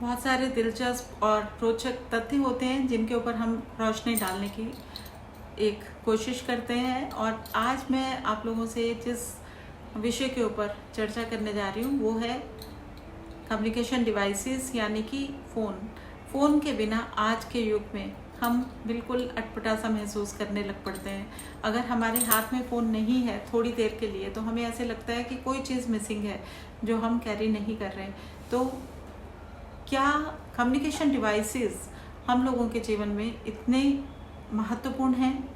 बहुत सारे दिलचस्प और रोचक तथ्य होते हैं जिनके ऊपर हम रोशनी डालने की एक कोशिश करते हैं। और आज मैं आप लोगों से जिस विषय के ऊपर चर्चा करने जा रही हूँ वो है कम्युनिकेशन डिवाइसेस, यानी कि फ़ोन के बिना आज के युग में हम बिल्कुल अटपटा सा महसूस करने लग पड़ते हैं। अगर हमारे हाथ में फ़ोन नहीं है थोड़ी देर के लिए तो हमें ऐसे लगता है कि कोई चीज़ मिसिंग है जो हम कैरी नहीं कर रहे। तो क्या कम्युनिकेशन डिवाइसेस हम लोगों के जीवन में इतने महत्वपूर्ण हैं?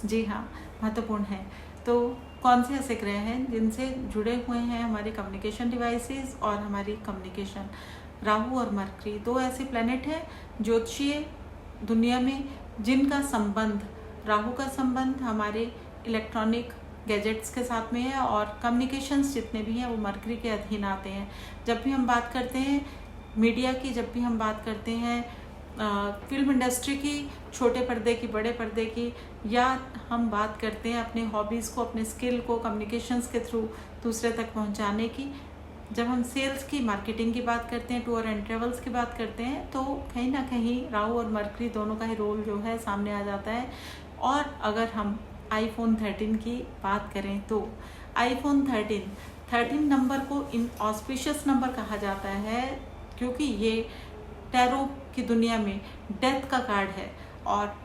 जी हाँ, महत्वपूर्ण हैं। तो कौन से ऐसे ग्रह हैं जिनसे जुड़े हुए हैं हमारे कम्युनिकेशन डिवाइसेस और हमारी कम्युनिकेशन? राहु और मरकरी दो ऐसे प्लैनेट हैं ज्योतिषीय दुनिया में जिनका संबंध, राहु का संबंध हमारे इलेक्ट्रॉनिक गैजेट्स के साथ में है और कम्युनिकेशंस जितने भी हैं वो मरकरी के अधीन आते हैं। जब भी हम बात करते हैं मीडिया की, जब भी हम बात करते हैं फिल्म इंडस्ट्री की, छोटे पर्दे की, बड़े पर्दे की, या हम बात करते हैं अपने हॉबीज़ को, अपने स्किल को कम्युनिकेशंस के थ्रू दूसरे तक पहुंचाने की, जब हम सेल्स की, मार्केटिंग की बात करते हैं, टूर एंड ट्रेवल्स की बात करते हैं, तो कहीं ना कहीं राहु और मरकरी दोनों का ही रोल जो है सामने आ जाता है। और अगर हम आईफोन 13 की बात करें तो आईफोन 13 नंबर को इन ऑस्पिशियस नंबर कहा जाता है क्योंकि ये टैरो की दुनिया में डेथ का कार्ड है। और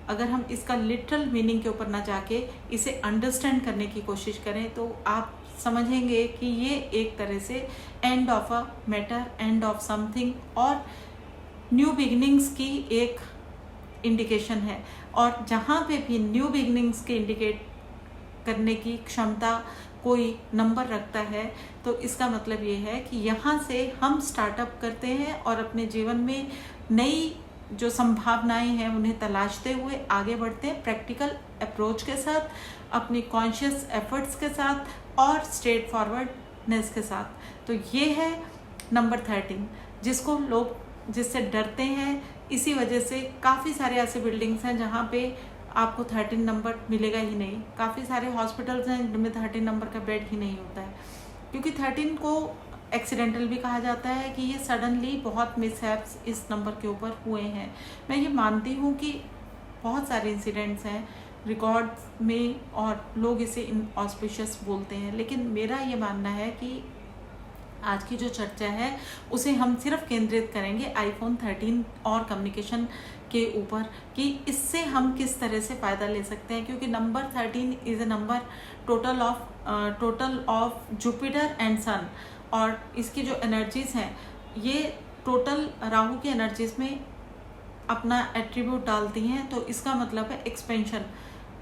अगर हम इसका लिटरल मीनिंग के ऊपर ना जाके इसे अंडरस्टैंड करने की कोशिश करें तो आप समझेंगे कि ये एक तरह से and of a matter, end of something और न्यू बिगिनिंग्स की एक इंडिकेशन है। और जहाँ पे भी न्यू बिगिनिंग्स के इंडिकेट करने की क्षमता कोई नंबर रखता है तो इसका मतलब ये है कि यहाँ से हम स्टार्टअप करते हैं और अपने जीवन में नई जो संभावनाएं हैं उन्हें तलाशते हुए आगे बढ़ते हैं, प्रैक्टिकल अप्रोच के साथ, अपनी कॉन्शियस एफर्ट्स के साथ और स्ट्रेट फॉरवर्डनेस के साथ। तो ये है नंबर 13 जिसको लोग जिससे डरते हैं। इसी वजह से काफ़ी सारे ऐसे बिल्डिंग्स हैं जहाँ पे आपको 13 नंबर मिलेगा ही नहीं। काफ़ी सारे हॉस्पिटल्स हैं जिनमें 13 नंबर का बेड ही नहीं होता है, क्योंकि 13 को एक्सीडेंटल भी कहा जाता है कि ये सडनली बहुत मिसहैप्स इस नंबर के ऊपर हुए हैं। मैं ये मानती हूँ कि बहुत सारे इंसिडेंट्स हैं रिकॉर्ड्स में और लोग इसे इनऑस्पिशियस बोलते हैं, लेकिन मेरा ये मानना है कि आज की जो चर्चा है उसे हम सिर्फ केंद्रित करेंगे आईफोन 13 और कम्युनिकेशन के ऊपर कि इससे हम किस तरह से फ़ायदा ले सकते हैं। क्योंकि number 13 is a number total of Jupiter and sun, और इसकी जो एनर्जीज़ हैं ये टोटल राहु की एनर्जीज़ में अपना एट्रीब्यूट डालती हैं। तो इसका मतलब है एक्सपेंशन,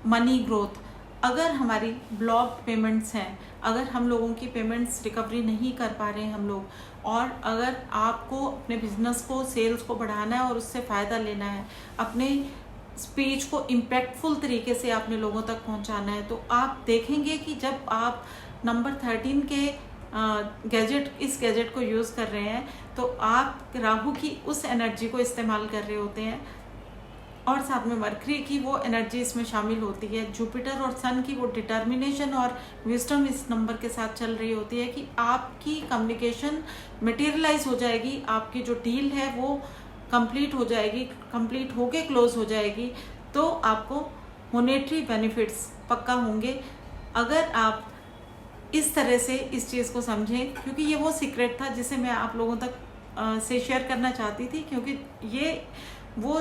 मनी ग्रोथ। अगर हमारी ब्लॉक्ड पेमेंट्स हैं, अगर हम लोगों की पेमेंट्स रिकवरी नहीं कर पा रहे हैं हम लोग, और अगर आपको अपने बिजनेस को, सेल्स को बढ़ाना है और उससे फ़ायदा लेना है, अपने स्पीच को इम्पैक्टफुल तरीके से आपने लोगों तक पहुंचाना है, तो आप देखेंगे कि जब आप नंबर 13 के इस गैजेट को यूज़ कर रहे हैं तो आप राहु की उस एनर्जी को इस्तेमाल कर रहे होते हैं और साथ में मरकरी की वो एनर्जी इसमें शामिल होती है। जुपिटर और सन की वो डिटर्मिनेशन और विजडम इस नंबर के साथ चल रही होती है कि आपकी कम्युनिकेशन मटेरियलाइज हो जाएगी, आपकी जो डील है वो कंप्लीट हो जाएगी, कंप्लीट होके क्लोज हो जाएगी, तो आपको मॉनेटरी बेनिफिट्स पक्का होंगे अगर आप इस तरह से इस चीज़ को समझें। क्योंकि ये वो सीक्रेट था जिसे मैं आप लोगों तक से शेयर करना चाहती थी, क्योंकि ये वो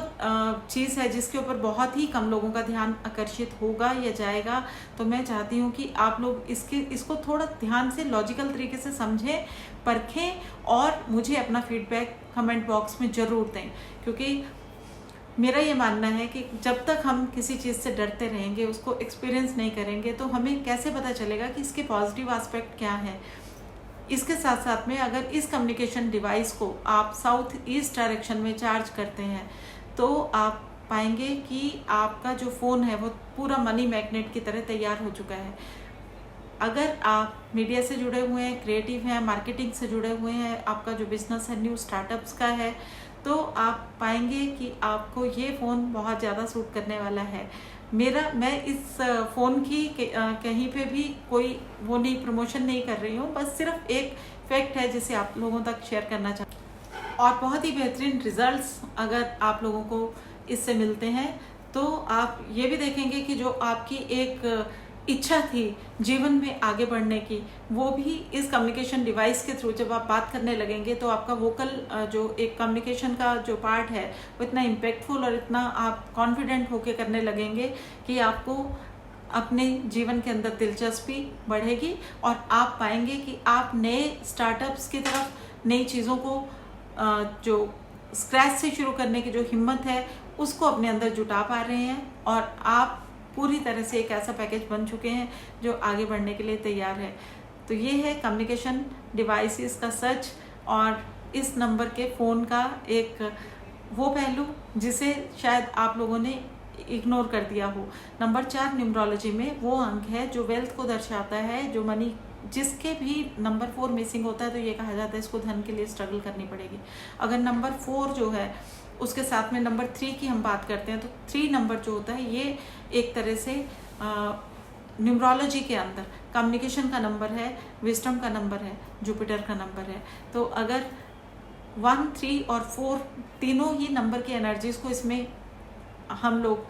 चीज़ है जिसके ऊपर बहुत ही कम लोगों का ध्यान आकर्षित होगा या जाएगा। तो मैं चाहती हूँ कि आप लोग इसको थोड़ा ध्यान से, लॉजिकल तरीके से समझें, परखें और मुझे अपना फीडबैक कमेंट बॉक्स में ज़रूर दें। क्योंकि मेरा ये मानना है कि जब तक हम किसी चीज़ से डरते रहेंगे, उसको एक्सपीरियंस नहीं करेंगे, तो हमें कैसे पता चलेगा कि इसके पॉजिटिव एस्पेक्ट क्या है। इसके साथ साथ में अगर इस कम्युनिकेशन डिवाइस को आप साउथ ईस्ट डायरेक्शन में चार्ज करते हैं तो आप पाएंगे कि आपका जो फ़ोन है वो पूरा मनी मैग्नेट की तरह तैयार हो चुका है। अगर आप मीडिया से जुड़े हुए हैं, क्रिएटिव हैं, मार्केटिंग से जुड़े हुए हैं, आपका जो बिजनेस है न्यू स्टार्टअप्स का है, तो आप पाएंगे कि आपको ये फ़ोन बहुत ज़्यादा सूट करने वाला है। मैं इस फ़ोन की कहीं पे भी कोई वो नहीं, प्रमोशन नहीं कर रही हूँ, बस सिर्फ एक फैक्ट है जिसे आप लोगों तक शेयर करना चाहती हूँ। और बहुत ही बेहतरीन रिजल्ट्स अगर आप लोगों को इससे मिलते हैं, तो आप ये भी देखेंगे कि जो आपकी एक इच्छा थी जीवन में आगे बढ़ने की, वो भी इस कम्युनिकेशन डिवाइस के थ्रू जब आप बात करने लगेंगे तो आपका वोकल जो एक कम्युनिकेशन का जो पार्ट है वो इतना इम्पैक्टफुल और इतना आप कॉन्फिडेंट होके करने लगेंगे कि आपको अपने जीवन के अंदर दिलचस्पी बढ़ेगी और आप पाएंगे कि आप नए स्टार्टअप्स की तरफ, नई चीज़ों को जो स्क्रैच से शुरू करने की जो हिम्मत है उसको अपने अंदर जुटा पा रहे हैं और आप पूरी तरह से एक ऐसा पैकेज बन चुके हैं जो आगे बढ़ने के लिए तैयार है। तो ये है कम्युनिकेशन डिवाइसेस का सच और इस नंबर के फ़ोन का एक वो पहलू जिसे शायद आप लोगों ने इग्नोर कर दिया हो। नंबर 4 न्यूमरोलॉजी में वो अंक है जो वेल्थ को दर्शाता है, जो मनी, जिसके भी नंबर 4 मिसिंग होता है तो ये कहा जाता है इसको धन के लिए स्ट्रगल करनी पड़ेगी। अगर नंबर 4 जो है उसके साथ में नंबर 3 की हम बात करते हैं तो 3 नंबर जो होता है ये एक तरह से न्यूमरोलॉजी के अंदर कम्युनिकेशन का नंबर है, विजडम का नंबर है, जुपिटर का नंबर है। तो अगर 1, 3 और 4 तीनों ही नंबर की एनर्जीज को इसमें हम लोग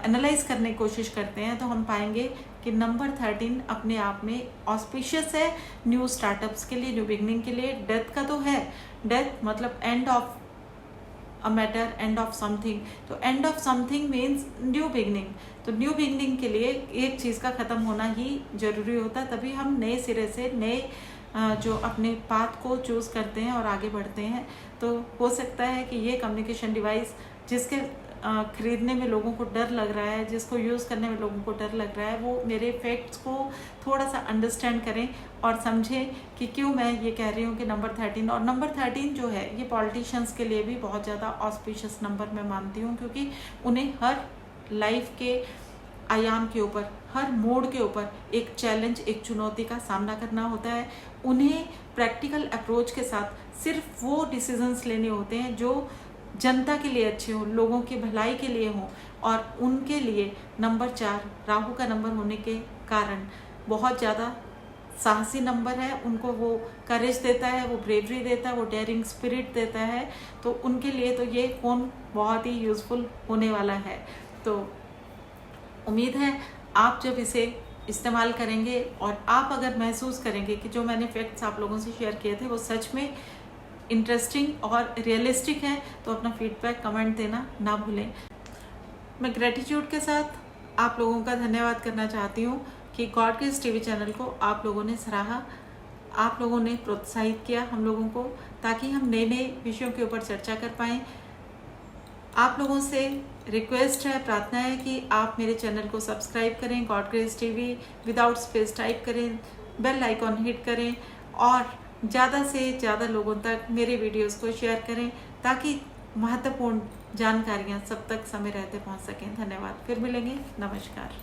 एनालाइज करने की कोशिश करते हैं तो हम पाएंगे कि नंबर 13 अपने आप में ऑस्पिशियस है न्यू स्टार्टअप्स के लिए, न्यू बिगनिंग के लिए। डेथ का तो है, डेथ मतलब end of a matter, end of something. तो end of something means new beginning. तो न्यू बिगनिंग के लिए एक चीज़ का ख़त्म होना ही जरूरी होता है, तभी हम नए सिरे से नए जो अपने पाथ को चूज़ करते हैं और आगे बढ़ते हैं। तो हो सकता है कि ये कम्युनिकेशन डिवाइस जिसके खरीदने में लोगों को डर लग रहा है, जिसको यूज़ करने में लोगों को डर लग रहा है, वो मेरे फैक्ट्स को थोड़ा सा अंडरस्टैंड करें और समझें कि क्यों मैं ये कह रही हूँ कि नंबर 13। और नंबर 13 जो है ये पॉलिटिशियंस के लिए भी बहुत ज़्यादा ऑस्पिशियस नंबर मैं मानती हूँ, क्योंकि उन्हें हर लाइफ के आयाम के ऊपर, हर मोड़ के ऊपर एक चैलेंज, एक चुनौती का सामना करना होता है। उन्हें प्रैक्टिकल अप्रोच के साथ सिर्फ वो डिसीजंस लेने होते हैं जो जनता के लिए अच्छे हों, लोगों की भलाई के लिए हों। और उनके लिए नंबर 4 राहु का नंबर होने के कारण बहुत ज़्यादा साहसी नंबर है। उनको वो करेज देता है, वो ब्रेवरी देता है, वो डेयरिंग स्पिरिट देता है। तो उनके लिए तो ये फ़ोन बहुत ही यूज़फुल होने वाला है। तो उम्मीद है आप जब इसे इस्तेमाल करेंगे और आप अगर महसूस करेंगे कि जो मैंने फैक्ट्स आप लोगों से शेयर किए थे वो सच में इंटरेस्टिंग और रियलिस्टिक है, तो अपना फीडबैक कमेंट देना ना भूलें। मैं ग्रेटिट्यूड के साथ आप लोगों का धन्यवाद करना चाहती हूँ कि गॉड ग्रेस टीवी चैनल को आप लोगों ने सराहा, आप लोगों ने प्रोत्साहित किया हम लोगों को, ताकि हम नए नए विषयों के ऊपर चर्चा कर पाएँ। आप लोगों से रिक्वेस्ट है, प्रार्थना है कि आप मेरे चैनल को सब्सक्राइब करें, God grace TV without space type करें, बेल आइकॉन हिट करें और ज़्यादा से ज़्यादा लोगों तक मेरे वीडियोस को शेयर करें ताकि महत्वपूर्ण जानकारियाँ सब तक समय रहते पहुँच सकें। धन्यवाद, फिर मिलेंगे, नमस्कार।